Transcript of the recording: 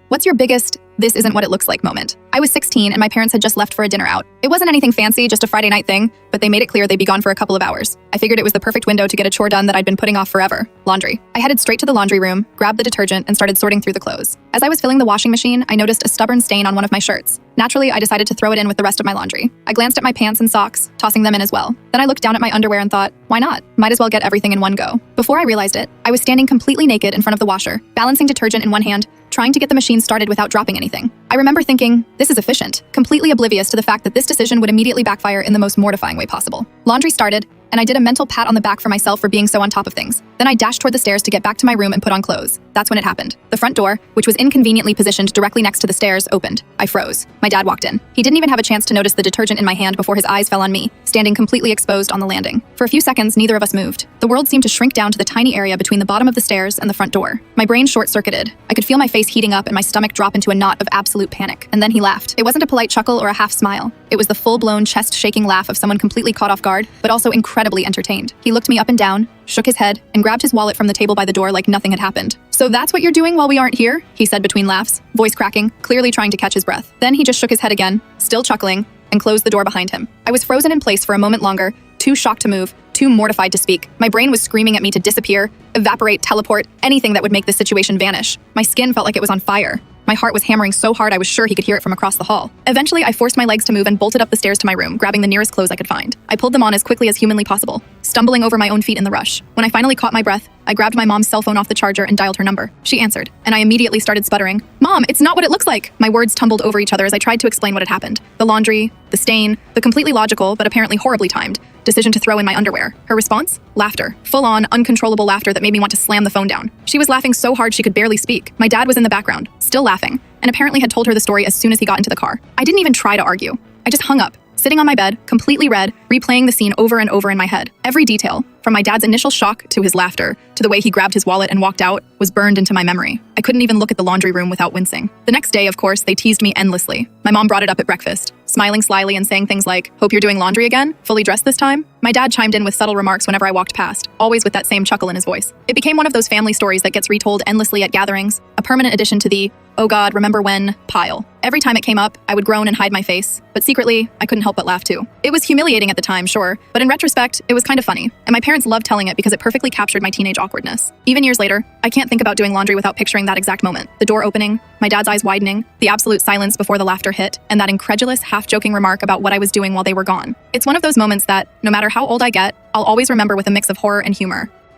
What's your biggest, this isn't what it looks like moment? I was 16 and my parents had just left for a dinner out. It wasn't anything fancy, just a Friday night thing, but they made it clear they'd be gone for a couple of hours. I figured it was the perfect window to get a chore done that I'd been putting off forever: laundry. I headed straight to the laundry room, grabbed the detergent, and started sorting through the clothes. As I was filling the washing machine, I noticed a stubborn stain on one of my shirts. Naturally, I decided to throw it in with the rest of my laundry. I glanced at my pants and socks, tossing them in as well. Then I looked down at my underwear and thought, why not? Might as well get everything in one go. Before I realized it, I was standing completely naked in front of the washer, balancing detergent in one hand, trying to get the machine started without dropping anything. I remember thinking, this is efficient, completely oblivious to the fact that this decision would immediately backfire in the most mortifying way possible. Laundry started, and I did a mental pat on the back for myself for being so on top of things. Then I dashed toward the stairs to get back to my room and put on clothes. That's when it happened. The front door, which was inconveniently positioned directly next to the stairs, opened. I froze. My dad walked in. He didn't even have a chance to notice the detergent in my hand before his eyes fell on me, standing completely exposed on the landing. For a few seconds, neither of us moved. The world seemed to shrink down to the tiny area between the bottom of the stairs and the front door. My brain short-circuited. I could feel my face heating up and my stomach drop into a knot of absolute panic. And then he laughed. It wasn't a polite chuckle or a half smile. It was the full-blown, chest-shaking laugh of someone completely caught off guard, but also incredibly entertained. He looked me up and down, shook his head, and grabbed his wallet from the table by the door like nothing had happened. "So that's what you're doing while we aren't here?" he said between laughs, voice cracking, clearly trying to catch his breath. Then he just shook his head again, still chuckling, and closed the door behind him. I was frozen in place for a moment longer, too shocked to move, too mortified to speak. My brain was screaming at me to disappear, evaporate, teleport, anything that would make this situation vanish. My skin felt like it was on fire. My heart was hammering so hard I was sure he could hear it from across the hall. Eventually, I forced my legs to move and bolted up the stairs to my room, grabbing the nearest clothes I could find. I pulled them on as quickly as humanly possible, stumbling over my own feet in the rush. When I finally caught my breath, I grabbed my mom's cell phone off the charger and dialed her number. She answered, and I immediately started sputtering. "Mom, it's not what it looks like!" My words tumbled over each other as I tried to explain what had happened. The laundry, the stain, the completely logical, but apparently horribly timed, decision to throw in my underwear. Her response? Laughter. Full-on, uncontrollable laughter that made me want to slam the phone down. She was laughing so hard she could barely speak. My dad was in the background, still laughing, and apparently had told her the story as soon as he got into the car. I didn't even try to argue. I just hung up, sitting on my bed, completely red, replaying the scene over and over in my head. Every detail, from my dad's initial shock to his laughter, to the way he grabbed his wallet and walked out, was burned into my memory. I couldn't even look at the laundry room without wincing. The next day, of course, they teased me endlessly. My mom brought it up at breakfast, smiling slyly and saying things like, "Hope you're doing laundry again? Fully dressed this time?" My dad chimed in with subtle remarks whenever I walked past, always with that same chuckle in his voice. It became one of those family stories that gets retold endlessly at gatherings, a permanent addition to the "oh God, remember when" pile. Every time it came up, I would groan and hide my face, but secretly, I couldn't help but laugh too. It was humiliating at the time, sure, but in retrospect, it was kind of funny, and my parents loved telling it because it perfectly captured my teenage awkwardness. Even years later, I can't think about doing laundry without picturing that exact moment. The door opening, my dad's eyes widening, the absolute silence before the laughter hit, and that incredulous, half-joking remark about what I was doing while they were gone. It's one of those moments that, no matter how old I get, I'll always remember with a mix of horror and humor.